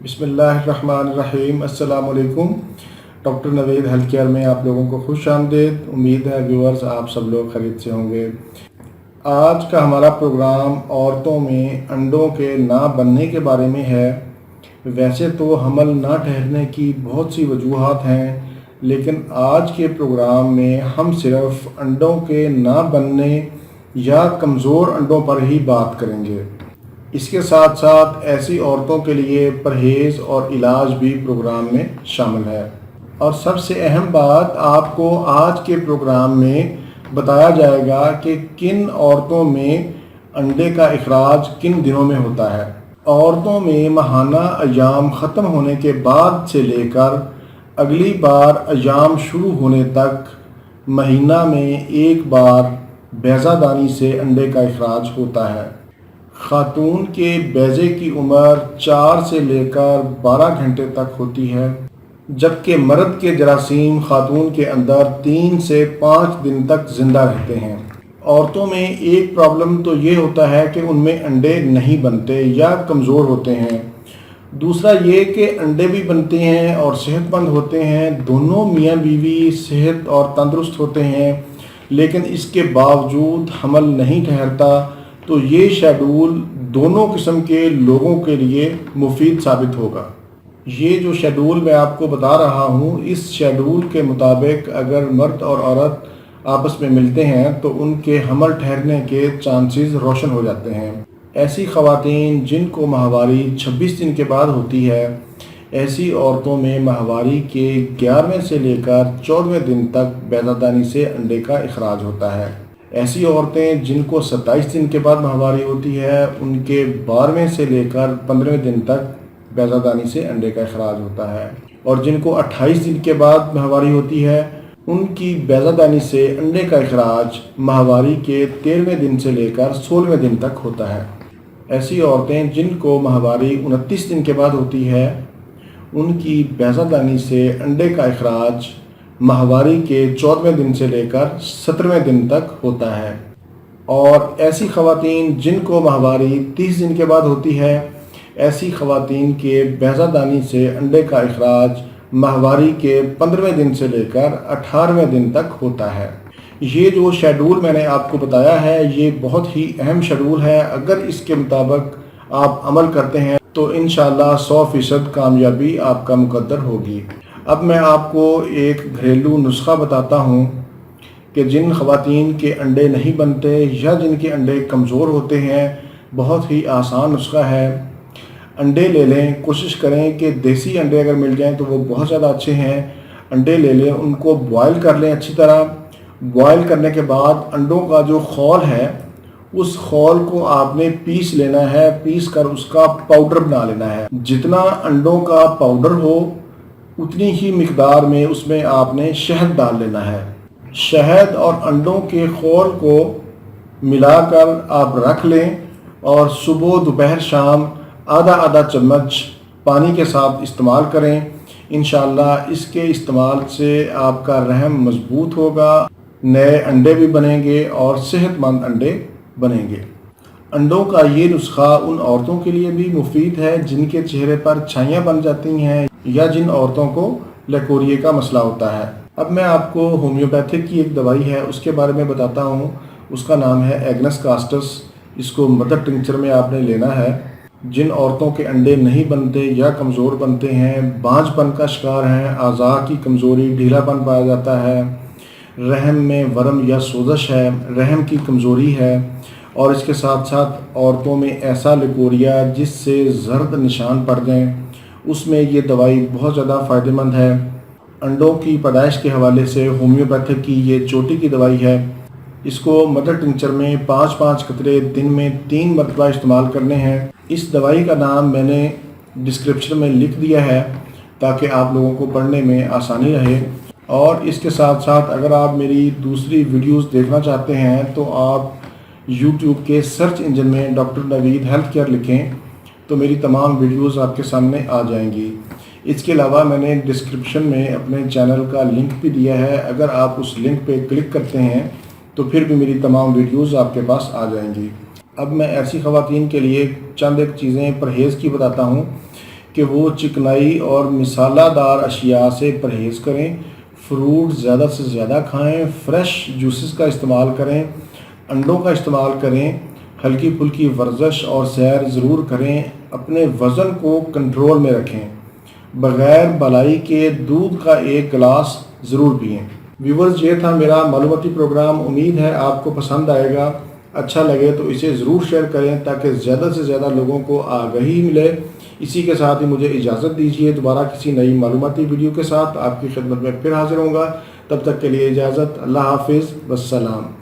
बिस्मिल्लाहिर्रहमानिर्रहीम। अस्सलाम वालेकुम। डॉक्टर नवीद हेल्थ केयर में आप लोगों को खुश आमदीद। उम्मीद है व्यूअर्स आप सब लोग खैरियत से होंगे। आज का हमारा प्रोग्राम औरतों में अंडों के ना बनने के बारे में है। वैसे तो हमल ना ठहरने की बहुत सी वजूहात हैं, लेकिन आज के प्रोग्राम में हम सिर्फ अंडों के ना बनने या कमज़ोर अंडों पर ही बात करेंगे। इसके साथ साथ ऐसी औरतों के लिए परहेज़ और इलाज भी प्रोग्राम में शामिल है। और सबसे अहम बात, आपको आज के प्रोग्राम में बताया जाएगा कि किन औरतों में अंडे का इखराज किन दिनों में होता है। औरतों में माहाना अयाम ख़त्म होने के बाद से लेकर अगली बार अयाम शुरू होने तक महीना में एक बार बैज़ादानी से अंडे का इखराज होता है। खातून के बैज़े की उम्र 4 से लेकर 12 घंटे तक होती है, जबकि मर्द के जरासीम खातून के अंदर 3 से 5 दिन तक ज़िंदा रहते हैं। औरतों में एक प्रॉब्लम तो ये होता है कि उनमें अंडे नहीं बनते या कमज़ोर होते हैं। दूसरा ये कि अंडे भी बनते हैं और सेहतमंद होते हैं, दोनों मियाँ बीवी सेहत और तंदुरुस्त होते हैं, लेकिन इसके बावजूद हमल नहीं ठहरता। तो ये शेड्यूल दोनों किस्म के लोगों के लिए मुफीद साबित होगा। ये जो शेड्यूल मैं आपको बता रहा हूँ, इस शेड्यूल के मुताबिक अगर मर्द और औरत आपस में मिलते हैं तो उनके हमल ठहरने के चांसेस रोशन हो जाते हैं। ऐसी ख़वातीन जिनको माहवारी 26 दिन के बाद होती है, ऐसी औरतों में माहवारी के 11वें से लेकर 14वें दिन तक बैज़ादानी से अंडे का इखराज होता है। ऐसी औरतें जिनको 27 दिन के बाद माहवारी होती है, उनके 12वें से लेकर 15वें दिन तक बैज़ादानी से अंडे का इखराज होता है। और जिनको 28 दिन के बाद माहवारी होती है, उनकी बैज़ादानी से अंडे का इखराज माहवारी के 13वें दिन से लेकर 16वें दिन तक होता है। ऐसी औरतें जिनको माहवारी 29 दिन के बाद होती है, उनकी बैज़ादानी से अंडे का इखराज माहवारी के 14वें दिन से लेकर 17वें दिन तक होता है। और ऐसी ख़वातीन जिनको माहवारी 30 दिन के बाद होती है, ऐसी ख़वातीन के बैज़ादानी से अंडे का इखराज माहवारी के 15वें दिन से लेकर 18वें दिन तक होता है। ये जो शेड्यूल मैंने आपको बताया है, ये बहुत ही अहम शेड्यूल है। अगर इसके मुताबिक आप अमल करते हैं तो इंशाअल्लाह 100% कामयाबी आपका मुकद्दर होगी। अब मैं आपको एक घरेलू नुस्खा बताता हूँ कि जिन ख़वातीन के अंडे नहीं बनते या जिनके अंडे कमज़ोर होते हैं, बहुत ही आसान नुस्खा है। अंडे ले लें, कोशिश करें कि देसी अंडे अगर मिल जाएं तो वो बहुत ज़्यादा अच्छे हैं। अंडे ले लें, उनको बॉयल कर लें अच्छी तरह। बॉयल करने के बाद अंडों का जो खौल है, उस खौल को आपने पीस लेना है, पीस कर उसका पाउडर बना लेना है। जितना अंडों का पाउडर हो उतनी ही मिकदार में उसमें आपने शहद डाल लेना है। शहद और अंडों के खौल को मिलाकर आप रख लें और सुबह दोपहर शाम आधा आधा चम्मच पानी के साथ इस्तेमाल करें। इंशाअल्लाह इसके इस्तेमाल से आपका रहम मजबूत होगा, नए अंडे भी बनेंगे और सेहतमंद अंडे बनेंगे। अंडों का ये नुस्खा उन औरतों के लिए भी मुफीद है जिनके चेहरे पर छाइयाँ बन जाती हैं या जिन औरतों को लकोरिए का मसला होता है। अब मैं आपको होम्योपैथिक की एक दवाई है उसके बारे में बताता हूँ। उसका नाम है एग्नस कास्टस। इसको मदर टिंचर में आपने लेना है। जिन औरतों के अंडे नहीं बनते या कमज़ोर बनते हैं, बांझपन का शिकार हैं, आज़ा की कमज़ोरी, ढीलापन पाया जाता है, रहम में वरम या सोजश है, रहम की कमज़ोरी है, और इसके साथ साथ औरतों में ऐसा लिकोरिया जिससे ज़र्द निशान पड़ जाएँ, उसमें ये दवाई बहुत ज़्यादा फ़ायदेमंद है। अंडों की पैदाइश के हवाले से होम्योपैथिक की ये चोटी की दवाई है। इसको मदर टिंचर में 5-5 कतरे दिन में 3 मरतबा इस्तेमाल करने हैं। इस दवाई का नाम मैंने डिस्क्रिप्शन में लिख दिया है ताकि आप लोगों को पढ़ने में आसानी रहे। और इसके साथ साथ अगर आप मेरी दूसरी वीडियोस देखना चाहते हैं तो आप YouTube के सर्च इंजन में डॉक्टर नवीद हेल्थ केयर लिखें तो मेरी तमाम वीडियोस आपके सामने आ जाएंगी। इसके अलावा मैंने डिस्क्रिप्शन में अपने चैनल का लिंक भी दिया है। अगर आप उस लिंक पे क्लिक करते हैं तो फिर भी मेरी तमाम वीडियोस आपके पास आ जाएंगी। अब मैं ऐसी ख़वातीन के लिए चंद एक चीज़ें परहेज़ की बताता हूँ کہ وہ چکنائی اور مسالہ دار اشیاء سے پرہیز کریں، فروٹ زیادہ سے زیادہ کھائیں، فریش جوسز کا استعمال کریں، انڈوں کا استعمال کریں، ہلکی پھلکی ورزش اور سیر ضرور کریں، اپنے وزن کو کنٹرول میں رکھیں، بغیر بالائی کے دودھ کا ایک گلاس ضرور پئیں۔ ویورز، یہ تھا میرا معلوماتی پروگرام۔ امید ہے آپ کو پسند آئے گا۔ اچھا لگے تو اسے ضرور شیئر کریں تاکہ زیادہ سے زیادہ لوگوں کو آگہی ملے۔ اسی کے ساتھ ہی مجھے اجازت دیجیے، دوبارہ کسی نئی معلوماتی ویڈیو کے ساتھ آپ کی خدمت میں پھر حاضر ہوں گا۔ تب تک کے لیے اجازت، اللہ حافظ، والسلام۔